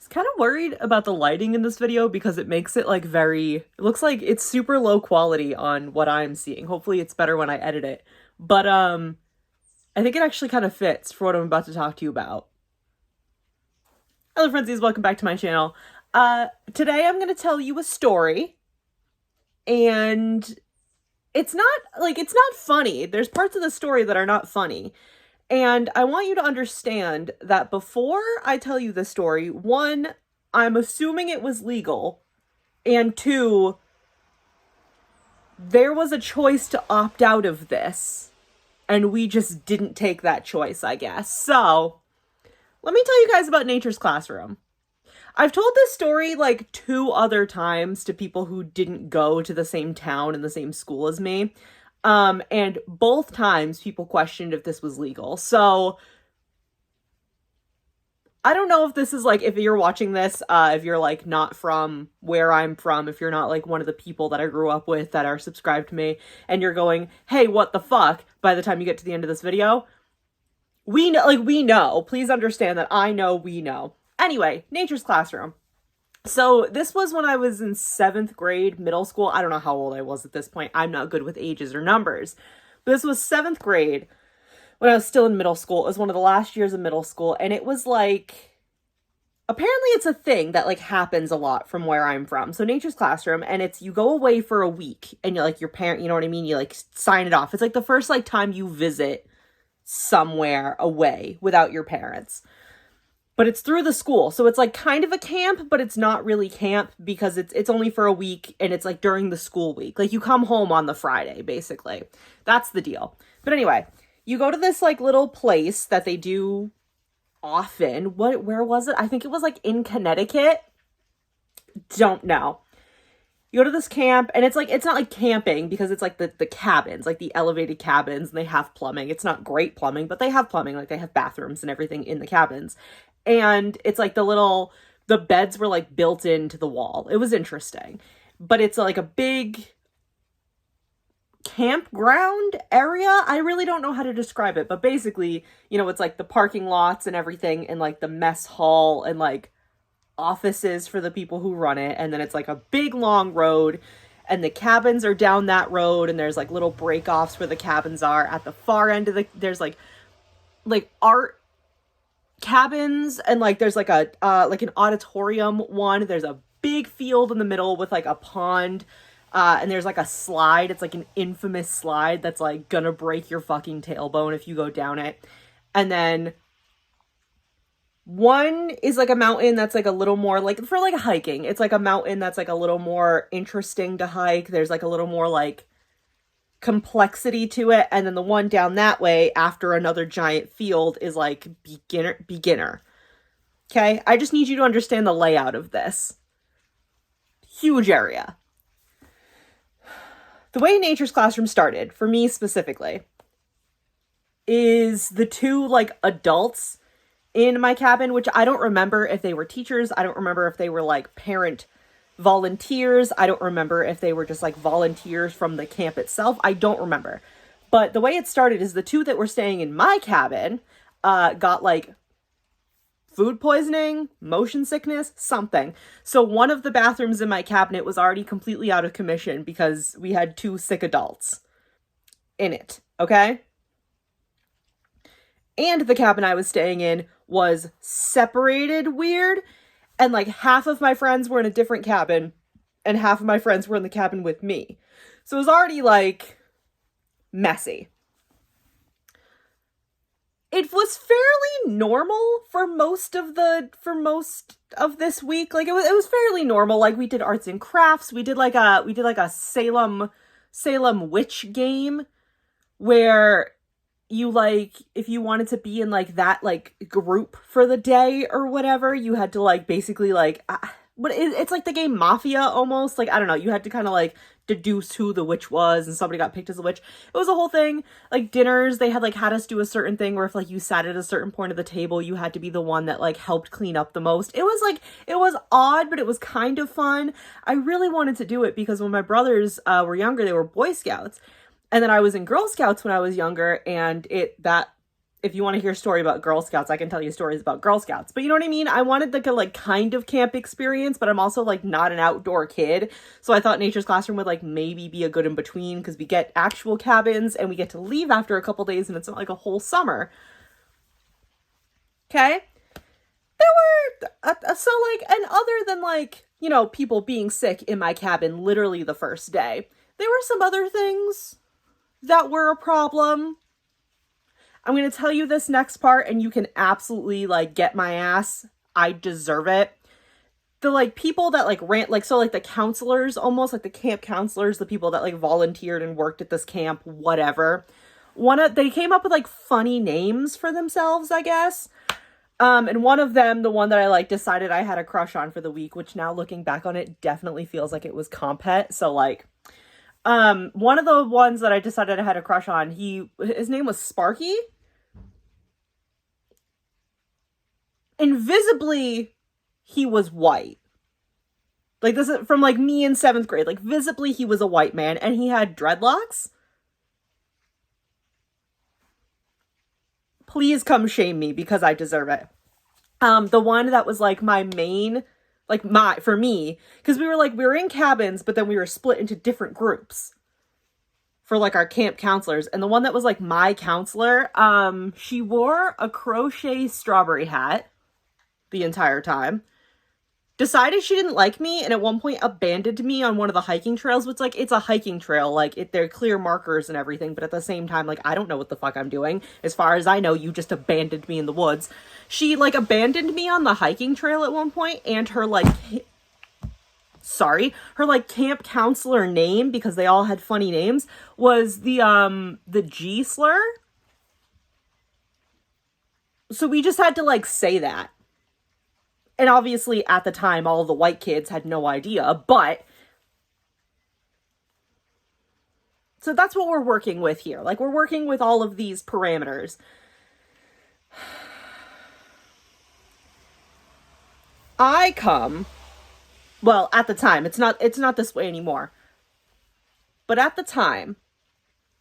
Kind of worried about the lighting in this video because it makes it like it looks like it's super low quality on what I'm seeing. Hopefully it's better when I edit it. But I think it actually kind of fits for what I'm about to talk to you about. Hello Friendsies, welcome back to my channel. Today I'm going to tell you a story, and it's not funny. There's parts of the story that are not funny. And I want you to understand that before I tell you the story, one, I'm assuming it was legal, and two, there was a choice to opt out of this, and we just didn't take that choice, I guess. So, let me tell you guys about Nature's Classroom. I've told this story like 2 other times to people who didn't go to the same town and the same school as me. And both times people questioned if this was legal. So I don't know if this is like, if you're watching this, if you're like not from where I'm from, if you're not like one of the people that I grew up with that are subscribed to me, and you're going, hey, what the fuck, by the time you get to the end of this video, we know, please understand that I know we know. Anyway, Nature's Classroom. So this was when I was in 7th grade, middle school. I don't know how old I was at this point. I'm not good with ages or numbers. But this was 7th grade when I was still in middle school. It was one of the last years of middle school. And it was like, apparently it's a thing that like happens a lot from where I'm from. So Nature's Classroom, and it's, you go away for a week and you're like, your parent, you know what I mean? You like sign it off. It's like the first like time you visit somewhere away without your parents. But it's through the school. So it's like kind of a camp, but it's not really camp because it's only for a week, and it's like during the school week. Like you come home on the Friday, basically. That's the deal. But anyway, you go to this like little place that they do often. Where was it? I think it was like in Connecticut. Don't know. You go to this camp, and it's like, it's not like camping because it's like the cabins, like the elevated cabins, and they have plumbing. It's not great plumbing, but they have plumbing. Like they have bathrooms and everything in the cabins. And it's like the beds were like built into the wall. It was interesting. But it's like a big campground area. I really don't know how to describe it, but basically, you know, it's like the parking lots and everything, and like the mess hall and like offices for the people who run it. And then it's like a big long road, and the cabins are down that road, and there's like little break offs where the cabins are. At the far end of there's like art cabins, and like there's like a like an auditorium one. There's a big field in the middle with like a pond, and there's like a slide. It's like an infamous slide that's like gonna break your fucking tailbone if you go down it. And then one is like a mountain that's like a little more like for like hiking. It's like a mountain that's like a little more interesting to hike. There's like a little more like complexity to it. And then the one down that way after another giant field is like beginner. Okay, I just need you to understand the layout of this huge area. The way Nature's Classroom started for me specifically is the two like adults in my cabin, which I don't remember if they were teachers. I don't remember if they were like parent volunteers. I don't remember if they were just like volunteers from the camp itself. I don't remember. But the way it started is the two that were staying in my cabin got like food poisoning, motion sickness, something. So one of the bathrooms in my cabinet was already completely out of commission because we had 2 sick adults in it, okay? And the cabin I was staying in was separated weird. And like half of my friends were in a different cabin and half of my friends were in the cabin with me. So it was already like messy. It was fairly normal for most of this week. Like it was fairly normal. Like we did arts and crafts. We did like a Salem witch game where you like, if you wanted to be in like that like group for the day or whatever, you had to like basically like it's like the game Mafia almost. Like I don't know, you had to kind of like deduce who the witch was, and somebody got picked as a witch. It was a whole thing. Like dinners, they had like had us do a certain thing where if like you sat at a certain point of the table, you had to be the one that like helped clean up the most. It was odd, but it was kind of fun. I really wanted to do it because when my brothers were younger, they were Boy Scouts. And then I was in Girl Scouts when I was younger, and if you want to hear a story about Girl Scouts, I can tell you stories about Girl Scouts. But you know what I mean? I wanted like a like kind of camp experience, but I'm also like not an outdoor kid. So I thought Nature's Classroom would like maybe be a good in between, because we get actual cabins and we get to leave after a couple days and it's not like a whole summer. Okay? There were, so like, and other than like, you know, people being sick in my cabin literally the first day, there were some other things that were a problem. I'm going to tell you this next part and you can absolutely like get my ass. I deserve it. The like people that like ran, like, so like the counselors, almost like the camp counselors, the people that like volunteered and worked at this camp, whatever. They came up with like funny names for themselves, I guess. And one of them, the one that I like decided I had a crush on for the week, which now looking back on it definitely feels like it was Compet. So like, one of the ones that I decided I had a crush on, his name was Sparky. Invisibly, he was white. Like, this is from like me in 7th grade. Like, visibly, he was a white man and he had dreadlocks. Please come shame me because I deserve it. The one that was like my main, like for me, because we were in cabins, but then we were split into different groups for like our camp counselors. And the one that was like my counselor, she wore a crochet strawberry hat the entire time. Decided she didn't like me, and at one point abandoned me on one of the hiking trails, which like, it's a hiking trail, like they're clear markers and everything, but at the same time, like, I don't know what the fuck I'm doing. As far as I know, you just abandoned me in the woods. She like abandoned me on the hiking trail at one point, and her like camp counselor name, because they all had funny names, was the G slur. So we just had to like say that. And obviously, at the time, all of the white kids had no idea, but... So that's what we're working with here. Like, we're working with all of these parameters. Well, at the time, it's not this way anymore. But at the time,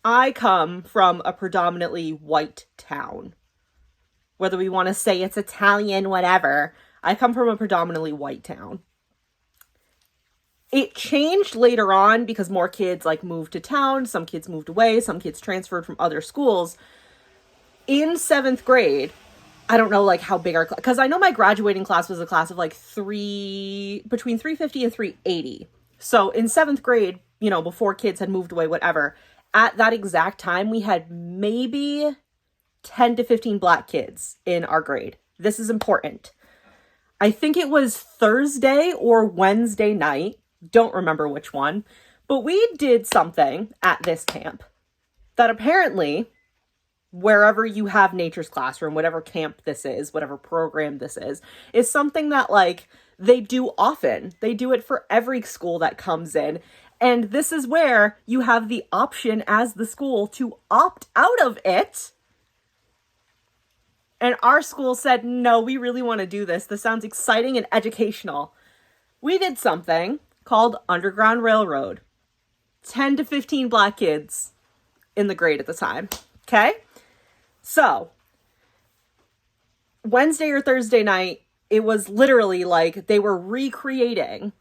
I come from a predominantly white town. Whether we want to say it's Italian, whatever... I come from a predominantly white town. It changed later on because more kids like moved to town. Some kids moved away. Some kids transferred from other schools. In 7th grade, I don't know like how big our class, because I know my graduating class was a class of like between 350 and 380. So in 7th grade, you know, before kids had moved away, whatever, at that exact time, we had maybe 10 to 15 black kids in our grade. This is important. I think it was Thursday or Wednesday night. Don't remember which one. But we did something at this camp that apparently, wherever you have Nature's Classroom, whatever camp this is, whatever program this is something that like they do often. They do it for every school that comes in. And this is where you have the option as the school to opt out of it. And our school said, no, we really want to do this. This sounds exciting and educational. We did something called Underground Railroad. 10 to 15 black kids in the grade at the time. Okay? So, Wednesday or Thursday night, it was literally like they were recreating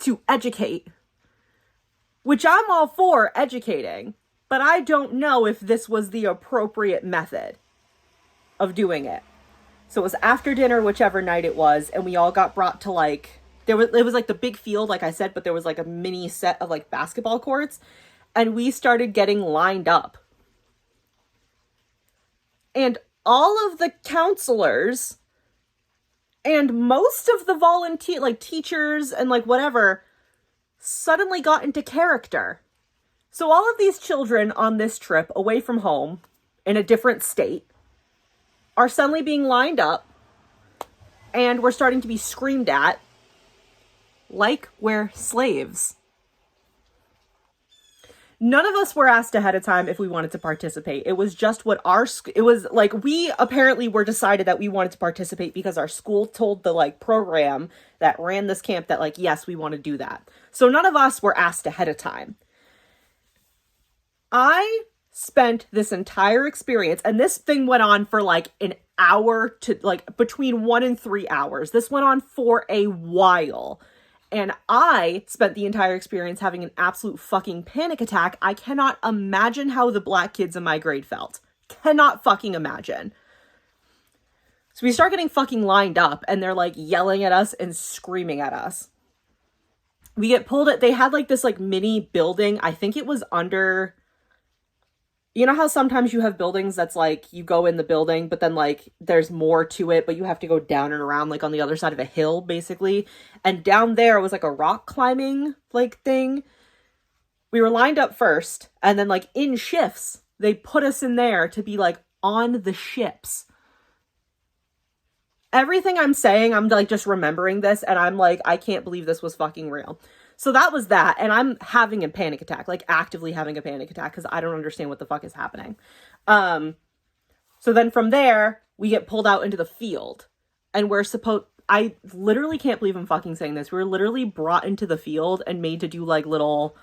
to educate. Which I'm all for educating. But I don't know if this was the appropriate method of doing it. So it was after dinner, whichever night it was, and we all got brought to like, it was like the big field, like I said, but there was like a mini set of like basketball courts, and we started getting lined up. And all of the counselors and most of the volunteer, like teachers and like whatever, suddenly got into character. So all of these children on this trip away from home in a different state are suddenly being lined up, and we're starting to be screamed at like we're slaves. None of us were asked ahead of time if we wanted to participate. It was just it was like, we apparently were decided that we wanted to participate because our school told the like program that ran this camp that like, yes, we want to do that. So none of us were asked ahead of time. I spent this entire experience, and this thing went on for like an hour to like between 1 and 3 hours. This went on for a while. And I spent the entire experience having an absolute fucking panic attack. I cannot imagine how the black kids in my grade felt. Cannot fucking imagine. So we start getting fucking lined up, and they're like yelling at us and screaming at us. We get pulled at, they had like this like mini building. I think it was under, you know how sometimes you have buildings that's like you go in the building, but then like there's more to it, but you have to go down and around like on the other side of a hill basically. And down there was like a rock climbing like thing. We were lined up first, and then like in shifts, they put us in there to be like on the ships. Everything I'm saying, I'm like just remembering this, and I'm like, I can't believe this was fucking real. So that was that, and I'm having a panic attack, like actively having a panic attack, because I don't understand what the fuck is happening. So then from there, we get pulled out into the field, and I literally can't believe I'm fucking saying this. We were literally brought into the field and made to do like little,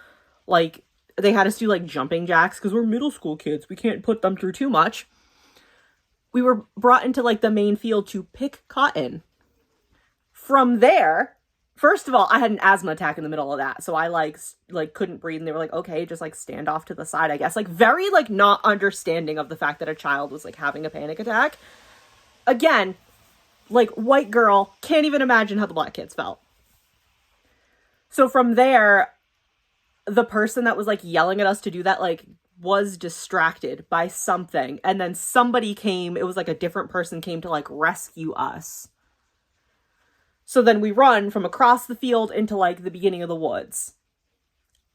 like, they had us do like jumping jacks, because we're middle school kids. We can't put them through too much. We were brought into like the main field to pick cotton. From there, first of all, I had an asthma attack in the middle of that. So I like couldn't breathe, and they were like, okay, just like stand off to the side, I guess. Like very like not understanding of the fact that a child was like having a panic attack. Again, like white girl, can't even imagine how the black kids felt. So from there, the person that was like yelling at us to do that, like, was distracted by something, and then somebody came, it was like a different person came to like rescue us. So then we run from across the field into like the beginning of the woods.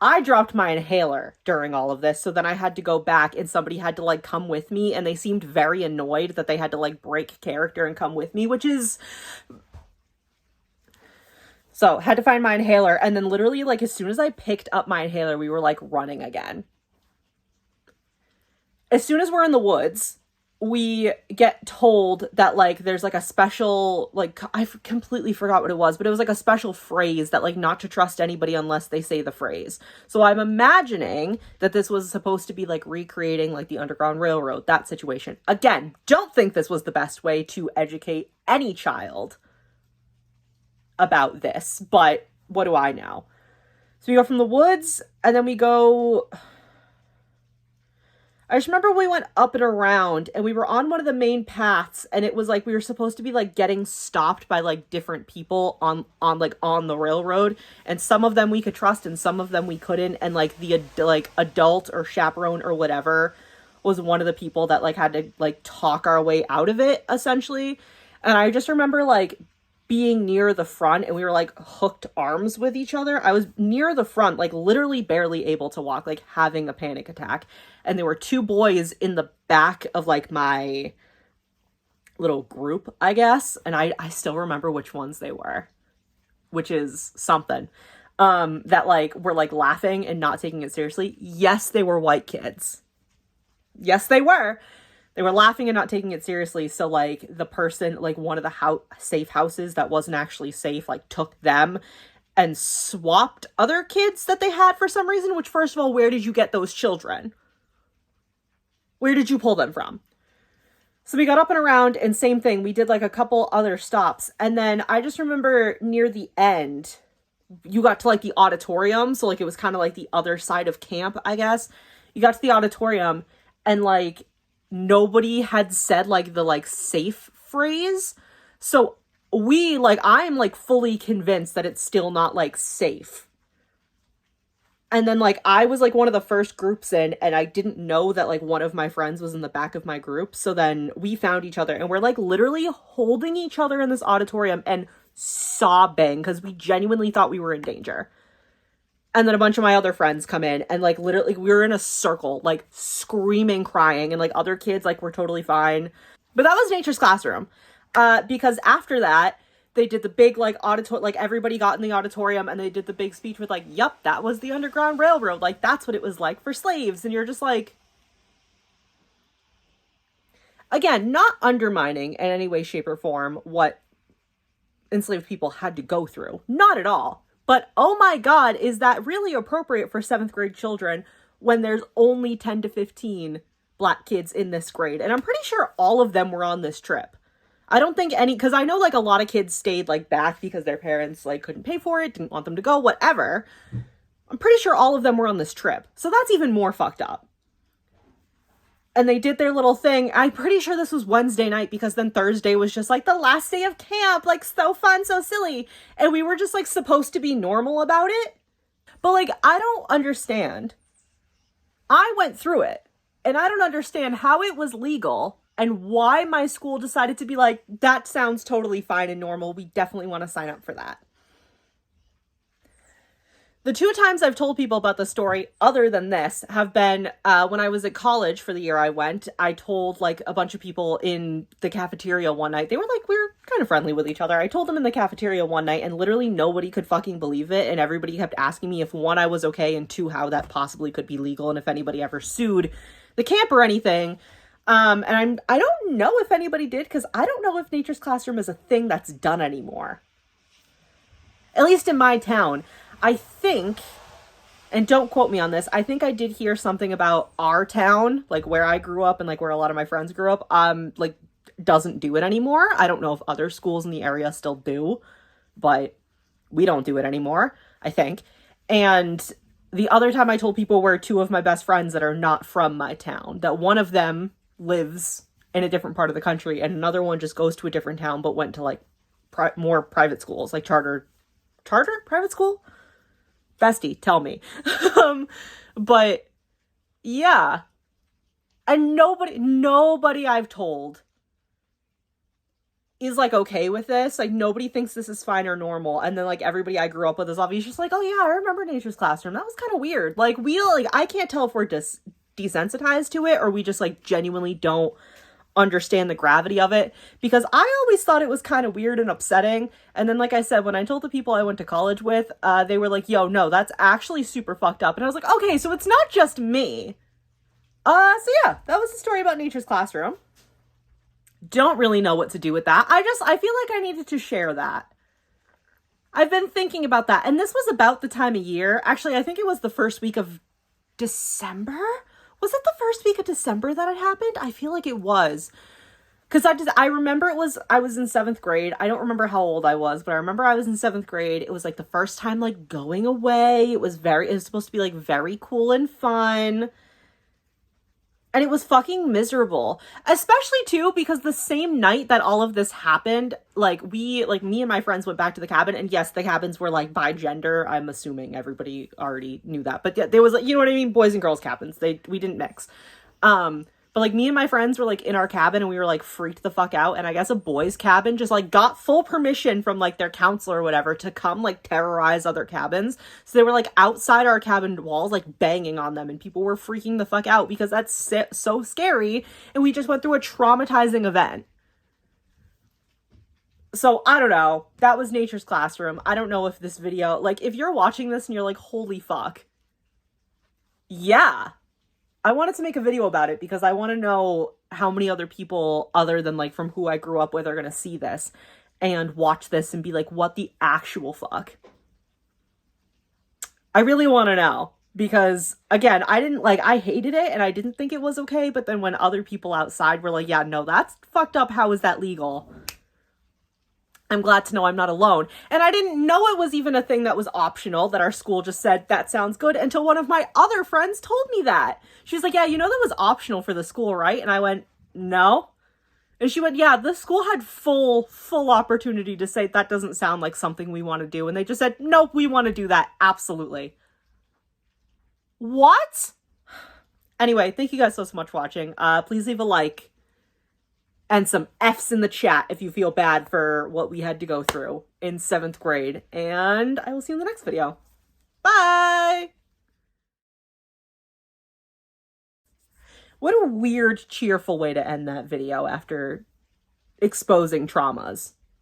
I dropped my inhaler during all of this, so then I had to go back, and somebody had to like come with me, and they seemed very annoyed that they had to like break character and come with me, which is... So had to find my inhaler, and then literally like as soon as I picked up my inhaler, we were like running again. As soon as we're in the woods, we get told that, like, there's, like, a special, like, I completely forgot what it was, but it was, like, a special phrase that, like, not to trust anybody unless they say the phrase. So I'm imagining that this was supposed to be, like, recreating, like, the Underground Railroad, that situation. Again, don't think this was the best way to educate any child about this, but what do I know? So we go from the woods, and then we go... I just remember we went up and around, and we were on one of the main paths, and it was like we were supposed to be like getting stopped by like different people on the railroad, and some of them we could trust and some of them we couldn't, and like the like adult or chaperone or whatever was one of the people that like had to like talk our way out of it essentially. And I just remember like being near the front, and we were like hooked arms with each other. I was near the front, like literally barely able to walk, like having a panic attack. And there were two boys in the back of like my little group, I guess. And I still remember which ones they were, which is something. That like were like laughing and not taking it seriously. Yes, they were white kids. Yes, they were. They were laughing and not taking it seriously. So, like, the person, like, one of the safe houses that wasn't actually safe, like, took them and swapped other kids that they had for some reason. Which, first of all, where did you get those children? Where did you pull them from? So we got up and around, and same thing. We did, like, a couple other stops. And then I just remember near the end, you got to, like, the auditorium. So, like, it was kind of like the other side of camp, I guess. You got to the auditorium, and, like... nobody had said like the like safe phrase. So we like, I'm like fully convinced that it's still not like safe. And then like I was like one of the first groups in, and I didn't know that like one of my friends was in the back of my group. So then we found each other, and we're like literally holding each other in this auditorium and sobbing because we genuinely thought we were in danger. And then a bunch of my other friends come in, and like literally we were in a circle, like screaming, crying, and like other kids like were totally fine. But that was Nature's Classroom. Because after that, they did the big like auditorium, like everybody got in the auditorium, and they did the big speech with like, yup, that was the Underground Railroad. Like that's what it was like for slaves. And you're just like, again, not undermining in any way, shape, or form what enslaved people had to go through. Not at all. But, oh my God, is that really appropriate for 7th grade children when there's only 10 to 15 black kids in this grade. And I'm pretty sure all of them were on this trip. I don't think any, because I know like a lot of kids stayed like back because their parents like couldn't pay for it, didn't want them to go, whatever. I'm pretty sure all of them were on this trip. So that's even more fucked up. And they did their little thing. I'm pretty sure this was Wednesday night because then Thursday was just like the last day of camp. Like so fun, so silly. And we were just like supposed to be normal about it. But like, I don't understand. I went through it and I don't understand how it was legal and why my school decided to be like, that sounds totally fine and normal. We definitely want to sign up for that. The 2 times I've told people about the story other than this have been when I was at college for the year I went. I told like a bunch of people in the cafeteria one night. They were like, we were kind of friendly with each other. I told them in the cafeteria one night and literally nobody could fucking believe it. And everybody kept asking me if 1, I was okay, and 2, how that possibly could be legal and if anybody ever sued the camp or anything. And I don't know if anybody did, because I don't know if Nature's Classroom is a thing that's done anymore. At least in my town. I think, and don't quote me on this, I think I did hear something about our town, like where I grew up and like where a lot of my friends grew up, like doesn't do it anymore. I don't know if other schools in the area still do, but we don't do it anymore, I think. And the other time I told people were 2 of my best friends that are not from my town, that one of them lives in a different part of the country and another one just goes to a different town but went to like more private schools, like charter private school. Bestie, tell me. But yeah, and nobody I've told is like okay with this. Like nobody thinks this is fine or normal. And then like everybody I grew up with is obviously just like, oh yeah, I remember Nature's Classroom. That was kind of weird. Like I can't tell if we're desensitized to it or we just like genuinely don't understand the gravity of it, because I always thought it was kind of weird and upsetting. And then like I said, when I told the people I went to college with, they were like, yo, no, that's actually super fucked up. And I was like, okay, so it's not just me. So yeah, that was the story about Nature's Classroom. Don't really know what to do with that. I feel like I needed to share that. I've been thinking about that, and this was about the time of year. Actually, I think it was the first week of December. Was it the first week of December that it happened? I feel like it was. Because I remember I was in 7th grade. I don't remember how old I was, but I remember I was in 7th grade. It was like the first time like going away. It was supposed to be like very cool and fun. And it was fucking miserable. Especially too, because the same night that all of this happened, me and my friends went back to the cabin, and yes, the cabins were like by gender. I'm assuming everybody already knew that. But yeah, there was like, you know what I mean? Boys and girls cabins. We didn't mix. But like me and my friends were like in our cabin and we were like freaked the fuck out. And I guess a boys' cabin just like got full permission from like their counselor or whatever to come like terrorize other cabins. So they were like outside our cabin walls, like banging on them, and people were freaking the fuck out because that's so scary. And we just went through a traumatizing event. So I don't know. That was Nature's Classroom. I don't know if this video, like if you're watching this and you're like, holy fuck. Yeah. I wanted to make a video about it because I want to know how many other people other than like from who I grew up with are going to see this and watch this and be like, what the actual fuck? I really want to know because again, I hated it and I didn't think it was okay. But then when other people outside were like, yeah, no, that's fucked up. How is that legal? I'm glad to know I'm not alone. And I didn't know it was even a thing that was optional, that our school just said, that sounds good, until one of my other friends told me that. She was like, yeah, you know that was optional for the school, right? And I went, no. And she went, yeah, the school had full opportunity to say that doesn't sound like something we want to do. And they just said, nope, we want to do that. Absolutely. What? Anyway, thank you guys so much for watching. Please leave a like. And some F's in the chat if you feel bad for what we had to go through in 7th grade. And I will see you in the next video. Bye! What a weird, cheerful way to end that video after exposing traumas.